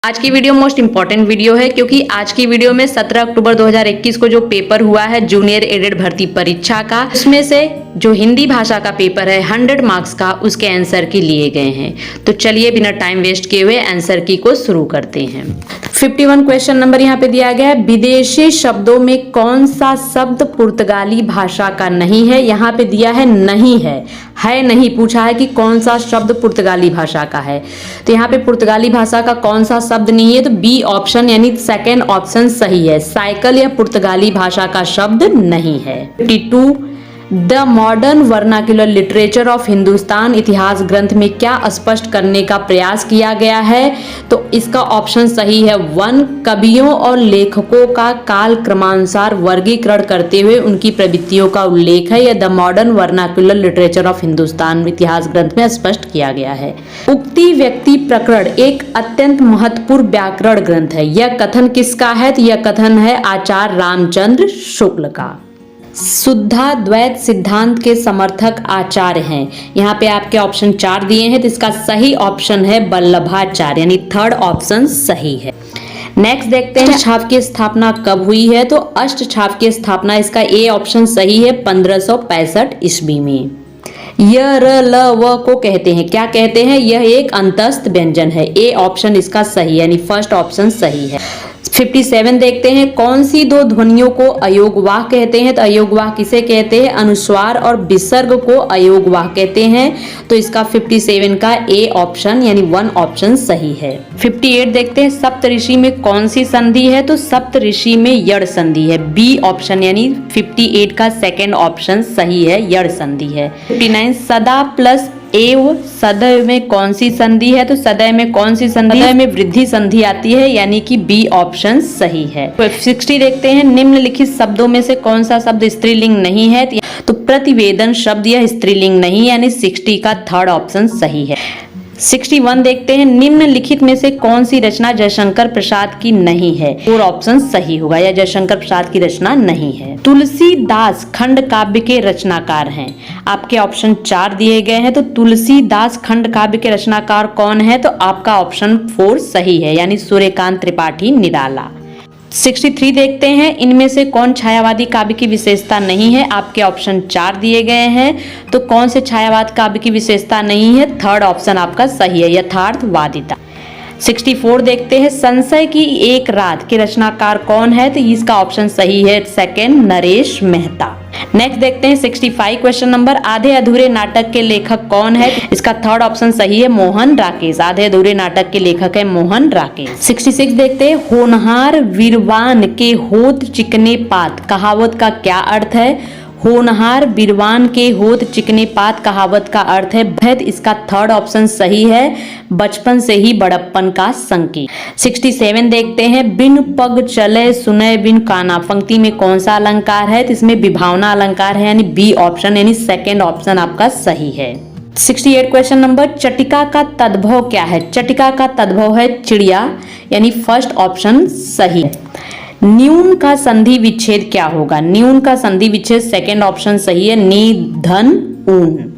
आज की video most important video है क्योंकि आज की वीडियो में 17 अक्टूबर 2021 को जो पेपर हुआ है जूनियर एडेड भर्ती परीक्षा का, उसमें से जो हिंदी भाषा का पेपर है 100 मार्क्स का, उसके आंसर की लिए गए हैं। तो चलिए बिना टाइम वेस्ट किए हुए आंसर की को शुरू करते हैं। 51 क्वेश्चन नंबर यहाँ पे दिया गया है। विदेशी शब्दों में कौन सा शब्द पुर्तगाली भाषा का नहीं है? यहाँ पे दिया है नहीं है नहीं पूछा है कि कौन सा शब्द पुर्तगाली भाषा का है। तो यहाँ पे पुर्तगाली भाषा का कौन सा शब्द नहीं है? तो बी ऑप्शन यानी सेकेंड ऑप्शन सही है। साइकिल या पुर्तगाली भाषा का शब्द नहीं है। 52 the modern vernacular literature of Hindustan इतिहास ग्रंथ में क्या स्पष्ट करने का प्रयास किया गया है? तो इसका ऑप्शन सही है 1 कवियों और लेखकों का काल क्रमानुसार वर्गीकरण करते हुए उनकी प्रवृत्तियों का उल्लेख है। यह the modern vernacular literature of Hindustan इतिहास ग्रंथ में स्पष्ट किया गया है। उक्ति व्यक्ति प्रकरण एक अत्यंत महत्वपूर्ण व्याकरण ग्रंथ है। यह कथन किसका है? तो यह कथन है आचार्य रामचंद्र शुक्ल का। शुद्धाद्वैत सिद्धांत के समर्थक आचार्य हैं। यहाँ पे आपके ऑप्शन 4 दिए हैं, तो इसका सही ऑप्शन है वल्लभाचार्य, यानी थर्ड ऑप्शन सही है। नेक्स्ट देखते हैं छाप की स्थापना कब हुई है? तो अष्ट छाप की स्थापना, इसका ए ऑप्शन सही है 1565 ईस्वी में। य र ल व को कहते हैं, क्या कहते हैं? यह एक अंतस्थ व्यंजन है। ए ऑप्शन इसका सही यानी फर्स्ट ऑप्शन सही है। 57 देखते हैं कौन सी दो ध्वनियों को अयोगवाह कहते हैं? तो अयोगवाह किसे कहते हैं? अनुस्वार और विसर्ग को अयोगवाह कहते हैं। तो इसका 57 का ए ऑप्शन यानी 1 ऑप्शन सही है। 58 देखते हैं सप्तऋषि में कौन सी संधि है? तो सप्तऋषि में यड़ संधि है। बी ऑप्शन यानी 58 का सेकेंड ऑप्शन सही है, यड़ संधि है। 59 सदा प्लस एव सदैव में कौन सी संधि है? तो सदैव में कौन सी संधि? सदैव में वृद्धि संधि आती है, यानी कि बी ऑप्शन सही है। 60 देखते हैं निम्नलिखित शब्दों में से कौन सा शब्द स्त्रीलिंग नहीं है? तो प्रतिवेदन शब्द यह स्त्रीलिंग नहीं, यानी 60 का थर्ड ऑप्शन सही है। 61 देखते हैं निम्नलिखित में से कौन सी रचना जयशंकर प्रसाद की नहीं है? 4 ऑप्शन सही होगा, या जयशंकर प्रसाद की रचना नहीं है। तुलसीदास खंड काव्य के रचनाकार हैं। आपके ऑप्शन 4 दिए गए हैं, तो तुलसीदास खंड काव्य के रचनाकार कौन है? तो आपका ऑप्शन 4 सही है, यानी सूर्यकांत त्रिपाठी निराला। 63 देखते हैं इनमें से कौन छायावादी काव्य की विशेषता नहीं है? आपके ऑप्शन 4 दिए गए हैं, तो कौन से छायावाद काव्य की विशेषता नहीं है? थर्ड ऑप्शन आपका सही है, यथार्थवादिता। 64 देखते हैं संशय की एक रात के रचनाकार कौन है? तो इसका ऑप्शन सही है सेकेंड नरेश मेहता। नेक्स्ट देखते हैं 65 क्वेश्चन नंबर आधे अधूरे नाटक के लेखक कौन है? इसका थर्ड ऑप्शन सही है मोहन राकेश। आधे अधूरे नाटक के लेखक है मोहन राकेश। 66 देखते हैं होनहार वीरवान के होत चिकने पात कहावत का क्या अर्थ है? होनहार बीरवान के होत चिकने पात कहावत का अर्थ है भेद। इसका थर्ड ऑप्शन सही है, बचपन से ही बड़प्पन का संकेत। 67 देखते हैं बिन पग चले सुने बिन काना पंक्ति में कौन सा अलंकार है? तो इसमें विभावना अलंकार है, यानी बी ऑप्शन यानी सेकेंड ऑप्शन आपका सही है। 68 क्वेश्चन नंबर चटिका का तद्भव क्या है? चटिका का तद्भव है चिड़िया, यानी फर्स्ट ऑप्शन सही है। न्यून का संधि विच्छेद क्या होगा? न्यून का संधि विच्छेद सेकेंड ऑप्शन सही है, नी धन ऊन।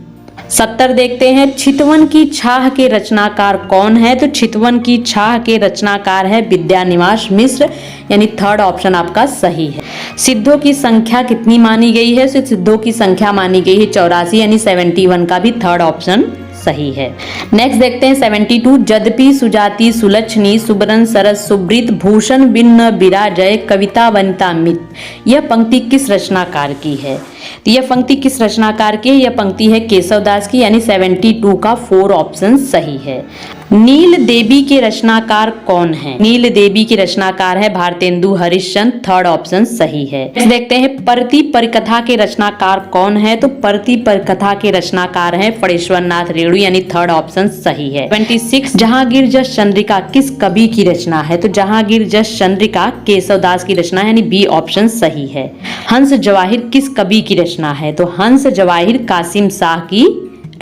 70 देखते हैं चितवन की छाह के रचनाकार कौन है? तो चितवन की छाह के रचनाकार है विद्यानिवास मिश्र, यानी थर्ड ऑप्शन आपका सही है। सिद्धों की संख्या कितनी मानी गई है? सिद्धों की संख्या मानी गई है 84, यानी 71 का भी थर्ड ऑप्शन सही है। नेक्स्ट देखते हैं 72 यद्यपि सुजाति सुलक्षणी सुबरन सरस सुब्रित भूषण बिन बिराजय कविता वनिता मित, यह पंक्ति किस रचनाकार की है? तो यह पंक्ति किस रचनाकार की है? यह पंक्ति है केशवदास की, यानी 72 का 4 ऑप्शन सही है। नील देवी के रचनाकार कौन है? नील देवी की रचनाकार है भारतेंदु हरिश्चंद्र, थर्ड ऑप्शन सही है। देखते हैं परति परिकथा के रचनाकार कौन है? तो परति परिकथा के रचनाकार है फणेश्वर नाथ रेणु, यानी थर्ड ऑप्शन सही है। 26 जहांगीर जस चंद्रिका किस कवि की रचना है? तो जहांगीर जस चंद्रिका केशवदास की रचना है, यानी बी ऑप्शन सही है। हंस जवाहिर किस कवि की रचना है? तो हंस जवाहिर कासिम शाह की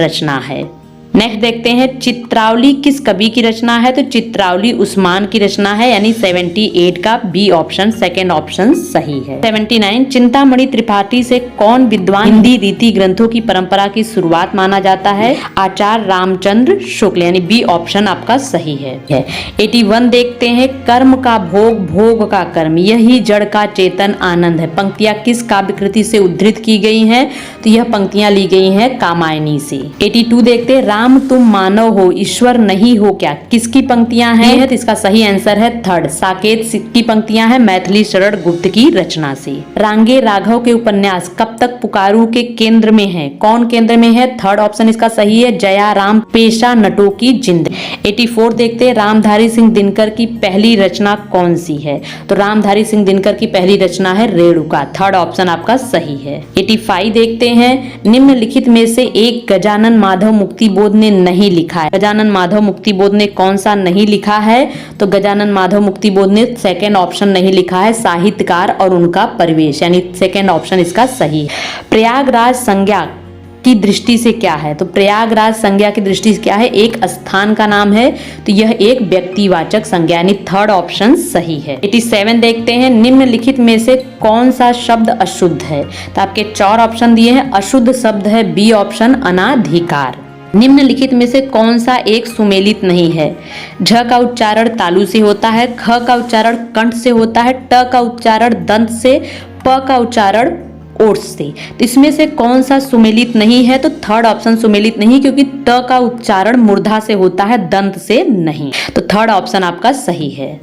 रचना है। नेक्स्ट देखते हैं चित्रावली किस कवि की रचना है, तो चित्रावली उस्मान की रचना है, यानी 78 का बी ऑप्शन, सेकेंड ऑप्शन सही है। 79 चिंतामणि त्रिपाठी से कौन विद्वान हिंदी रीति ग्रंथों की परंपरा की शुरुआत माना जाता है, आचार्य रामचंद्र शुक्ल, यानी बी ऑप्शन आपका सही है। 81 देखते हैं कर्म का भोग, भोग का कर्म, यही जड़ का चेतन आनंद है, पंक्तियां किस काव्य कृति से उद्धृत की गई हैं, तो यह पंक्तियां ली गई हैं कामायनी से। 82 देखते हैं राम तुम मानव हो ईश्वर नहीं हो क्या, किसकी पंक्तियां हैं, तो इसका सही आंसर है थर्ड, साकेत की पंक्तियां हैं मैथिली शरण गुप्त की रचना से। रांगे राघव के उपन्यास कब तक पुकारू के केंद्र में है, कौन केंद्र में है, थर्ड ऑप्शन इसका सही है, जया राम पेशा नटों की जिंद। 84 देखते हैं रामधारी सिंह दिनकर की पहली रचना कौन सी है, तो रामधारी सिंह दिनकर की पहली रचना है रेणुका, थर्ड ऑप्शन आपका सही है। 85 देखते हैं निम्नलिखित में से एक गजानन माधव मुक्ति बोध ने नहीं लिखा है, गजानन माधव मुक्ति बोध ने कौन सा नहीं लिखा है, तो गजानन माधव मुक्ति बोध ने सेकेंड ऑप्शन नहीं लिखा है, साहित्यकार और उनका परिवेश, यानी सेकेंड ऑप्शन इसका सही है। प्रयागराज संज्ञा की दृष्टि से क्या है, तो प्रयागराज संज्ञा की दृष्टि से क्या है, एक स्थान का नाम है, तो यह एक व्यक्तिवाचक संज्ञा, यानी थर्ड ऑप्शन सही है। 87 देखते हैं निम्नलिखित में से कौन सा शब्द अशुद्ध है, तो आपके 4 ऑप्शन दिए हैं, अशुद्ध शब्द है बी ऑप्शन अनाधिकार। निम्नलिखित में से कौन सा एक सुमेलित नहीं है, झ का उच्चारण तालु से होता है, ख का उच्चारण कंठ से होता है, ट का उच्चारण दंत से, प का उच्चारण ओठ से, तो इसमें से कौन सा सुमेलित नहीं है, तो थर्ड ऑप्शन सुमेलित नहीं, क्योंकि ट का उच्चारण मूर्धा से होता है दंत से नहीं, तो थर्ड ऑप्शन आपका सही है।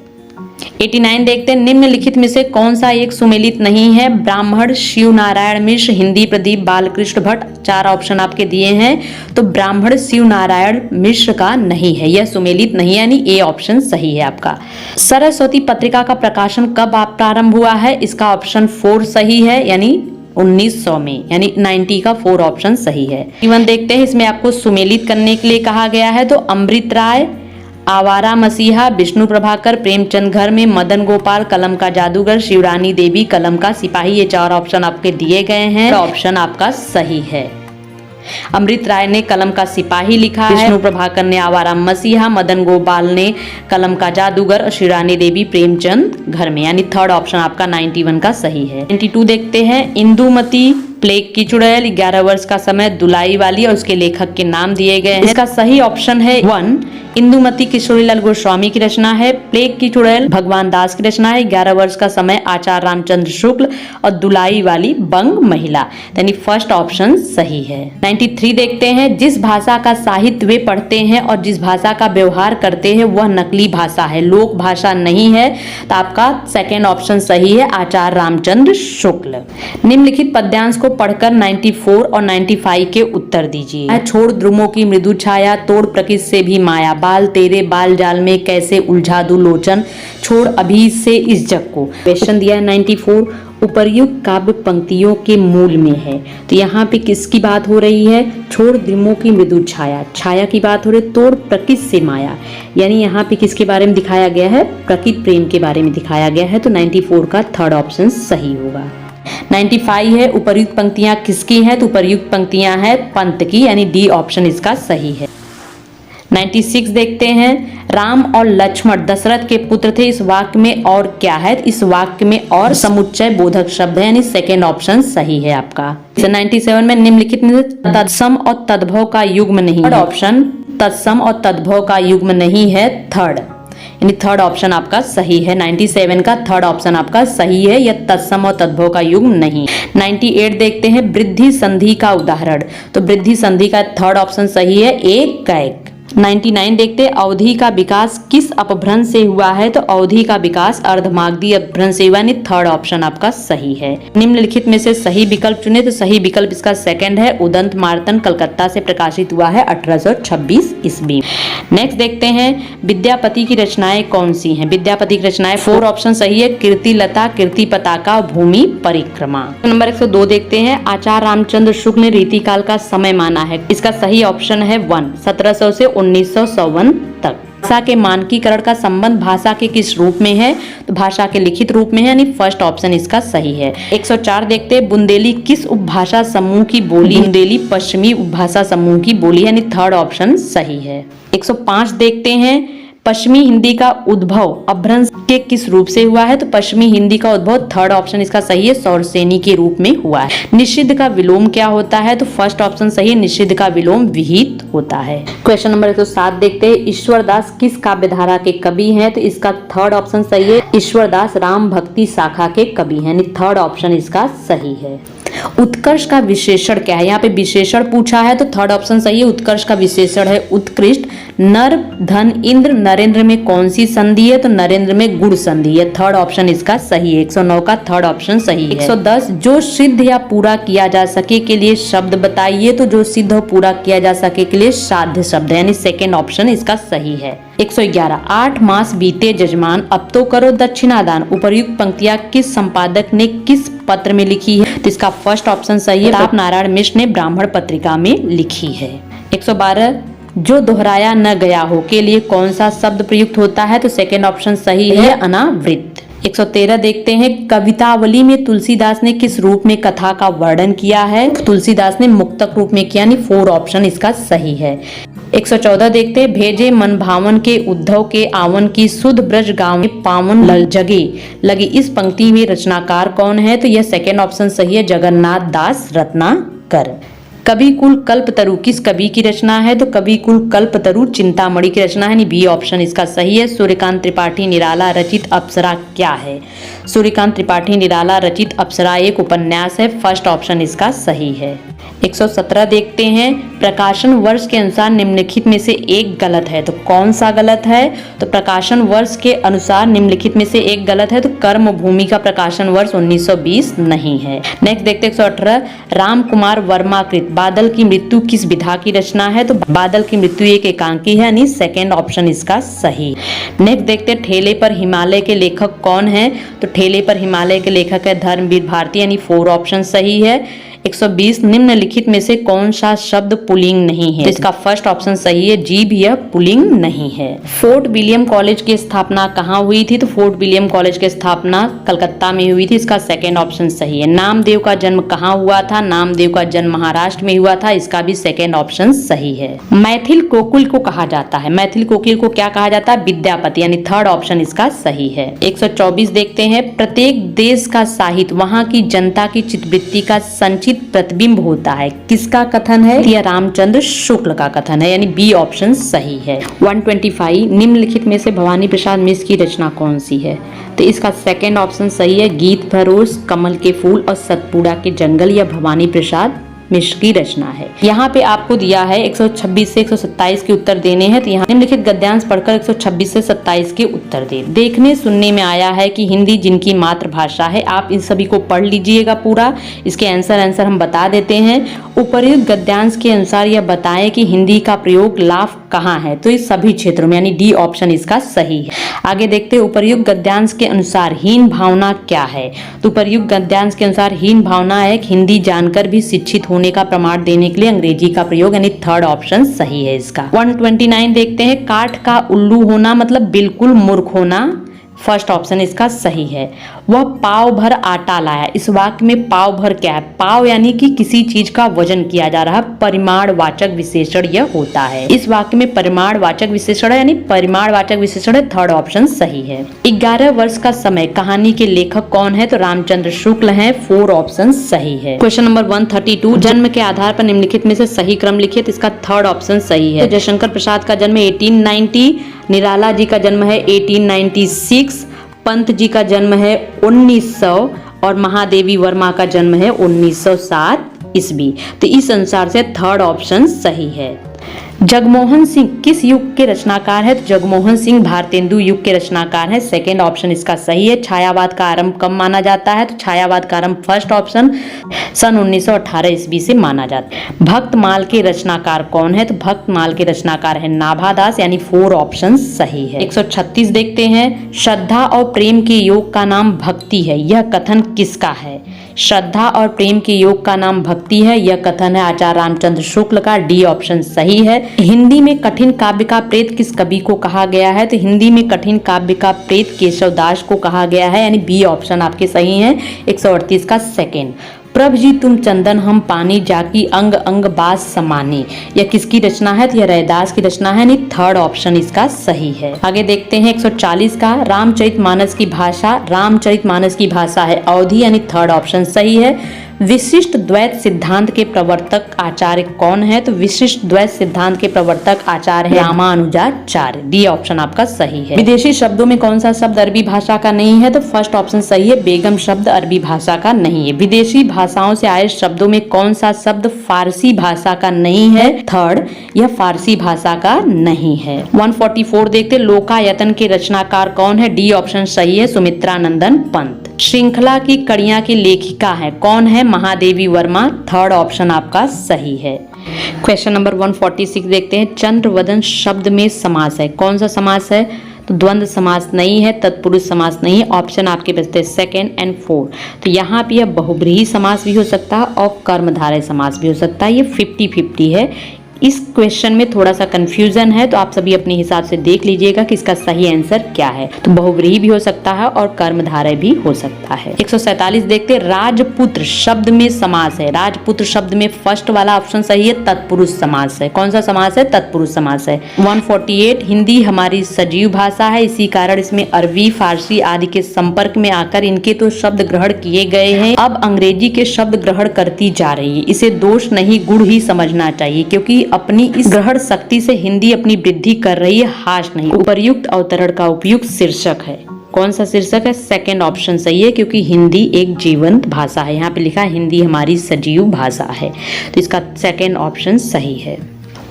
89 देखते हैं निम्नलिखित में से कौन सा एक सुमेलित नहीं है, ब्राह्मण शिव नारायण मिश्र, हिंदी प्रदीप बालकृष्ण भट्ट, 4 ऑप्शन आपके दिए हैं, तो ब्राह्मण शिव नारायण मिश्र का नहीं है, यह सुमेलित नहीं, यानी ए ऑप्शन सही है आपका। सरस्वती पत्रिका का प्रकाशन कब प्रारंभ हुआ है, इसका ऑप्शन 4 सही है, यानी 1900 में, यानी 90 का 4 ऑप्शन सही है। इवन देखते हैं इसमें आपको सुमेलित करने के लिए कहा गया है, तो अमृत राय, आवारा मसीहा, विष्णु प्रभाकर, प्रेमचंद घर में, मदन गोपाल, कलम का जादूगर, शिवरानी देवी, कलम का सिपाही, ये 4 ऑप्शन आपके दिए गए हैं, ऑप्शन आपका सही है। अमृत राय ने कलम का सिपाही लिखा है, विष्णु प्रभाकर ने आवारा मसीहा, मदन गोपाल ने कलम का जादूगर और शिवरानी देवी प्रेमचंद घर में, यानी थर्ड ऑप्शन आपका 91 का सही है। 92 देखते हैं इंदुमती प्लेग की चुड़ैल, 11 वर्ष का समय, दुलाई वाली, और उसके लेखक के नाम दिए गए हैं। इसका सही ऑप्शन है 1, इंदुमती किशोरीलाल गोस्वामी की रचना है, प्लेग की चुड़ैल भगवान दास की रचना है, 11 वर्ष का समय आचार्य रामचंद्र शुक्ल, और दुलाई वाली बंग महिला, यानी फर्स्ट ऑप्शन सही है। 93 देखते हैं जिस भाषा का साहित्य वे पढ़ते हैं और जिस भाषा का व्यवहार करते हैं वह नकली भाषा है, लोक भाषा नहीं है, तो आपका सेकेंड ऑप्शन सही है, आचार्य रामचंद्र शुक्ल। निम्नलिखित पद्यांश को पढ़कर 94 और 95 के उत्तर दीजिए। छोड़ ध्रुवों की मृदु छाया, तोड़ प्रकृति से भी माया, बाल तेरे बाल जाल में कैसे उलझा दूं लोचन, छोड़ अभी से इस जग को। क्वेश्चन दिया है 94, उपर्युक्त काव्य पंक्तियों के मूल में है, तो यहाँ पे किसकी बात हो रही है, छोड़ ध्रुवों की मृदु छाया, छाया की बात हो रही है, तोड़ प्रकृति से माया, यानी यहाँ पे किसके बारे में दिखाया गया है, प्रकृति प्रेम के बारे में दिखाया गया है, तो 94 का थर्ड ऑप्शन सही होगा। 95 है उपर्युक्त पंक्तियां किसकी हैं, तो उपर्युक्त पंक्तियां हैं पंत की, यानी डी ऑप्शन इसका सही है। 96 देखते हैं राम और लक्ष्मण दशरथ के पुत्र थे, इस वाक्य में और क्या है, इस वाक्य में और समुच्चय बोधक शब्द है, यानी सेकेंड ऑप्शन सही है आपका। 97 में निम्नलिखित में तत्सम और तद्भव का युग्म नहीं है, ऑप्शन तत्सम और तद्भव का युग्म नहीं है, थर्ड, यानी थर्ड ऑप्शन आपका सही है। 97 का थर्ड ऑप्शन आपका सही है, यह तत्सम और तद्भव का युग्म नहीं। 98 देखते हैं वृद्धि संधि का उदाहरण, तो वृद्धि संधि का थर्ड ऑप्शन सही है, एक का एक। 99 देखते हैं अवधि का विकास किस अपभ्रंश से हुआ है, तो अवधि का विकास अर्धमागधी अपभ्रंश से हुआ, थर्ड ऑप्शन आपका सही है। निम्नलिखित में से सही विकल्प चुने, तो सही विकल्प इसका सेकंड है, उदंत मार्तन कलकत्ता से प्रकाशित हुआ है 1826 ईस्वी। नेक्स्ट देखते हैं विद्यापति की रचनाएं कौन सी हैं, विद्यापति की रचनाएं 4 ऑप्शन सही है, कीर्ति लता, कीर्ति पताका और भूमि परिक्रमा। नंबर 102 देखते हैं आचार्य रामचंद्र शुक्ल ने रीतिकाल का समय माना है, इसका सही ऑप्शन है 1, 1700 से 1951 तक। भाषा के मानकीकरण का संबंध भाषा के किस रूप में है? तो भाषा के लिखित रूप में है, यानी फर्स्ट ऑप्शन इसका सही है। 104 देखते हैं, बुंदेली किस उपभाषा समूह की बोली? बुंदेली पश्चिमी उपभाषा समूह की बोली, यानी थर्ड ऑप्शन सही है। 105 देखते हैं, पश्चिमी हिंदी का उद्भव अपभ्रंश के किस रूप से हुआ है? तो पश्चिमी हिंदी का उद्भव थर्ड ऑप्शन इसका सही है, सौरसेनी के रूप में हुआ है। निषिद्ध का विलोम क्या होता है? तो फर्स्ट ऑप्शन सही है, निषिद्ध का विलोम विहित होता है। क्वेश्चन नंबर 107 देखते हैं, ईश्वरदास किस काव्यधारा के कवि हैं? तो इसका थर्ड ऑप्शन सही है, ईश्वरदास राम भक्ति शाखा के कवि हैं, यानी थर्ड ऑप्शन इसका सही है। उत्कर्ष का विशेषण क्या है? यहाँ पे विशेषण पूछा है, तो थर्ड ऑप्शन सही है, उत्कर्ष का विशेषण है उत्कृष्ट। नर धन इंद्र, नरेंद्र में कौन सी संधि है? तो नरेंद्र में गुण संधि है, थर्ड ऑप्शन इसका सही है। 109 का थर्ड ऑप्शन सही है। 110, जो सिद्ध या पूरा किया जा सके के लिए शब्द बताइए? तो जो सिद्ध और पूरा किया जा सके के लिए साध्य शब्द है, यानी सेकेंड ऑप्शन इसका सही है। 111, 8 मास बीते जजमान अब तो करो दक्षिणादान, उपर्युक्त पंक्तियां किस संपादक ने किस पत्र में लिखी है? तो इसका फर्स्ट ऑप्शन सही है, प्रताप नारायण मिश्र ने ब्राह्मण पत्रिका में लिखी है। 112, जो दोहराया न गया हो के लिए कौन सा शब्द प्रयुक्त होता है? तो सेकेंड ऑप्शन सही है, अनावृत। 113 देखते हैं, कवितावली में तुलसीदास ने किस रूप में कथा का वर्णन किया है? तुलसीदास ने मुक्तक रूप में किया, यानी फोर ऑप्शन इसका सही है। 114 देखते हैं, भेजे मन भावन के उद्धव के आवन की सुध ब्रज गाँव में पावन जगे लगी, इस पंक्ति में रचनाकार कौन है? तो यह सेकेंड ऑप्शन सही है, जगन्नाथ दास रत्नाकर। कवि कुल कल्पतरु किस कवि की रचना है? तो कवि कुल कल्पतरु चिंतामणि की रचना है, यानी बी ऑप्शन इसका सही है। सूर्यकांत त्रिपाठी निराला रचित अप्सरा क्या है? सूर्यकांत त्रिपाठी निराला रचित अप्सरा एक उपन्यास है, फर्स्ट ऑप्शन इसका सही है। 117 देखते हैं, प्रकाशन वर्ष के अनुसार निम्नलिखित में से एक गलत है, तो कौन सा गलत है? तो प्रकाशन वर्ष के अनुसार निम्नलिखित में से एक गलत है, तो कर्म भूमि का प्रकाशन वर्ष 1920 नहीं है। नेक्स्ट देखते हैं 118, राम कुमार वर्मा कृत बादल की मृत्यु किस विधा की रचना है? तो बादल की मृत्यु एक एकांकी है, यानी सेकेंड ऑप्शन इसका सही। नेक्स्ट देखते हैं, ठेले पर हिमालय के लेखक कौन है? तो ठेले पर हिमालय के लेखक है धर्मवीर भारती, यानी फोर ऑप्शन सही है। 120, निम्नलिखित में से कौन सा शब्द पुल्लिंग नहीं है? तो इसका फर्स्ट ऑप्शन सही है, जीभ यह पुल्लिंग नहीं है। फोर्ट विलियम कॉलेज की स्थापना कहाँ हुई थी? तो फोर्ट विलियम कॉलेज की स्थापना कलकत्ता में हुई थी, इसका सेकेंड ऑप्शन सही है। नामदेव का जन्म कहाँ हुआ था? नामदेव का जन्म महाराष्ट्र में हुआ था, इसका भी सेकेंड ऑप्शन सही है। मैथिल कोकिल को कहा जाता है, मैथिल कोकिल को क्या कहा जाता है? विद्यापति, यानी थर्ड ऑप्शन इसका सही है। 124 देखते हैं, प्रत्येक देश का साहित्य वहाँ की जनता की चित्तवृत्ति का संचित प्रतिबिंब होता है, किसका कथन है? यह रामचंद्र शुक्ल का कथन है, यानी बी ऑप्शन सही है। 125, निम्नलिखित में से भवानी प्रसाद मिश्र की रचना कौन सी है? तो इसका सेकेंड ऑप्शन सही है, गीत भरोस, कमल के फूल और सतपुड़ा के जंगल, यह भवानी प्रसाद मिश्र की रचना है। यहाँ पे आपको दिया है 126 से 127 के उत्तर देने हैं, तो यहाँ निम्नलिखित गद्यांश पढ़कर 126 से 27 के उत्तर दे। देखने सुनने में आया है कि हिंदी जिनकी मातृभाषा है, आप इन सभी को पढ़ लीजिएगा पूरा, इसके आंसर हम बता देते हैं। उपर्युक्त गद्यांश के अनुसार यह बताएं कि हिंदी का प्रयोग लाभ कहाँ है? तो इस सभी क्षेत्रों में, यानी डी ऑप्शन इसका सही है। आगे देखते हैं, उपर्युक्त गद्यांश के अनुसार हीन भावना क्या है? तो उपर्युक्त गद्यांश के अनुसार हीन भावना है हिंदी जानकर भी शिक्षित होने का प्रमाण देने के लिए अंग्रेजी का प्रयोग, यानी थर्ड ऑप्शन सही है इसका। 129 देखते हैं, काठ का उल्लू होना मतलब बिल्कुल मूर्ख होना, फर्स्ट ऑप्शन इसका सही है। वह पाव भर आटा लाया, इस वाक्य में पाव भर क्या है? पाव यानी कि किसी चीज का वजन किया जा रहा है, परिमाणवाचक विशेषण यह होता है। इस वाक्य में परिमाणवाचक विशेषण है, यानी परिमाणवाचक विशेषण है, थर्ड ऑप्शन सही है। 11 वर्ष का समय कहानी के लेखक कौन है? तो रामचंद्र शुक्ल हैं, फोर ऑप्शन सही है। क्वेश्चन नंबर 132, जन्म के आधार पर निम्नलिखित में से सही क्रम लिखिए, तो इसका थर्ड ऑप्शन सही है। जयशंकर प्रसाद का जन्म 1890, निराला जी का जन्म है 1896, पंत जी का जन्म है 1900 और महादेवी वर्मा का जन्म है 1907 ईस्वी। तो इस अनुसार से थर्ड ऑप्शन सही है। जगमोहन सिंह किस युग के रचनाकार है? तो जगमोहन सिंह भारतेंदु युग के रचनाकार है, सेकेंड ऑप्शन इसका सही है। छायावाद का आरंभ कब माना जाता है? तो छायावाद का आरंभ फर्स्ट ऑप्शन सन 1918 ईस्वी से माना जाता है। भक्तमाल के रचनाकार कौन है? तो भक्तमाल के रचनाकार है नाभादास, यानी फोर ऑप्शन सही है। 136 देखते हैं, श्रद्धा और प्रेम के योग का नाम भक्ति है, यह कथन किसका है? श्रद्धा और प्रेम के योग का नाम भक्ति है, यह कथन है आचार्य रामचंद्र शुक्ल का। डी ऑप्शन सही है। हिंदी में कठिन काव्य का प्रेत किस कवि को कहा गया है? तो हिंदी में कठिन काव्य का प्रेत केशव दास को कहा गया है, यानी बी ऑप्शन आपके सही है। 138 का सेकेंड। प्रभ जी तुम चंदन हम पानी जाकी अंग अंग बास समानी, यह किसकी रचना है? तो यह रैदास की रचना है, यानी थर्ड ऑप्शन इसका सही है। आगे देखते हैं 140 का। रामचरितमानस की भाषा, रामचरितमानस की भाषा है अवधी, यानी थर्ड ऑप्शन सही है। विशिष्ट द्वैत सिद्धांत के प्रवर्तक आचार्य कौन है? तो विशिष्ट द्वैत सिद्धांत के प्रवर्तक आचार्य है रामानुजाचार्य। डी ऑप्शन आपका सही है। विदेशी शब्दों में कौन सा शब्द अरबी भाषा का नहीं है? तो फर्स्ट ऑप्शन सही है, बेगम शब्द अरबी भाषा का नहीं है। विदेशी भाषाओं से आए शब्दों में कौन सा शब्द फारसी भाषा का नहीं है? थर्ड, यह फारसी भाषा का नहीं है। 144 देखते, लोकायतन के रचनाकार कौन है? डी ऑप्शन सही है, सुमित्रा नंदन पंत। श्रृंखला की कड़ियां की लेखिका है कौन है? महादेवी वर्मा। थर्ड ऑप्शन आपका सही है। क्वेश्चन नंबर 146 देखते हैं। चंद्रवदन शब्द में समास है, कौन सा समास है? तो द्वंद्व समास नहीं है, तत्पुरुष समास नहीं है। ऑप्शन आपके बचते हैं 2 और 4। तो यहाँ पे यह बहुब्रीहि समास भी हो सकता है और कर्मधारय समास भी हो सकता है। ये 50-50 है। इस क्वेश्चन में थोड़ा सा कंफ्यूजन है, तो आप सभी अपने हिसाब से देख लीजिएगा कि इसका सही आंसर क्या है। तो बहुव्रीहि भी हो सकता है और कर्मधारय भी हो सकता है। 147 देखते, राजपुत्र शब्द में समास है। राजपुत्र शब्द में फर्स्ट वाला ऑप्शन सही है, तत्पुरुष समास है। कौन सा समास है? तत्पुरुष समास है। 148, हिंदी हमारी सजीव भाषा है, इसी कारण इसमें अरबी, फारसी आदि के संपर्क में आकर इनके तो शब्द ग्रहण किए गए हैं, अब अंग्रेजी के शब्द ग्रहण करती जा रही है। इसे दोष नहीं गुण ही समझना चाहिए, क्योंकि अपनी इस ग्रहण शक्ति से हिंदी अपनी वृद्धि कर रही है, हाश नहीं। उपर्युक्त अवतरण का उपयुक्त शीर्षक है। कौन सा शीर्षक है? सेकंड ऑप्शन सही है, क्योंकि हिंदी एक जीवंत भाषा है। यहाँ पे लिखा है हिंदी हमारी सजीव भाषा है, तो इसका सेकंड ऑप्शन सही है।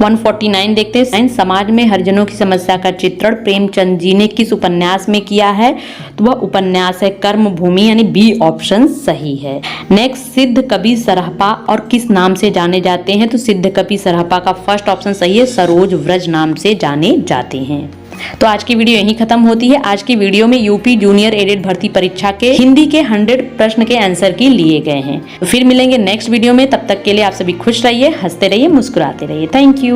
149 देखते हैं। समाज में हरिजनों की समस्या का चित्रण प्रेमचंद जी ने किस उपन्यास में किया है? तो वह उपन्यास है कर्मभूमि, यानी बी ऑप्शन सही है। नेक्स्ट, सिद्ध कवि सरहपा और किस नाम से जाने जाते हैं? तो सिद्ध कवि सरहपा का फर्स्ट ऑप्शन सही है, सरोज व्रज नाम से जाने जाते हैं। तो आज की वीडियो यहीं खत्म होती है। आज की वीडियो में यूपी जूनियर एडेड भर्ती परीक्षा के हिंदी के 100 प्रश्न के आंसर की लिए गए हैं। तो फिर मिलेंगे नेक्स्ट वीडियो में, तब तक के लिए आप सभी खुश रहिए, हंसते रहिए, मुस्कुराते रहिए। Thank you.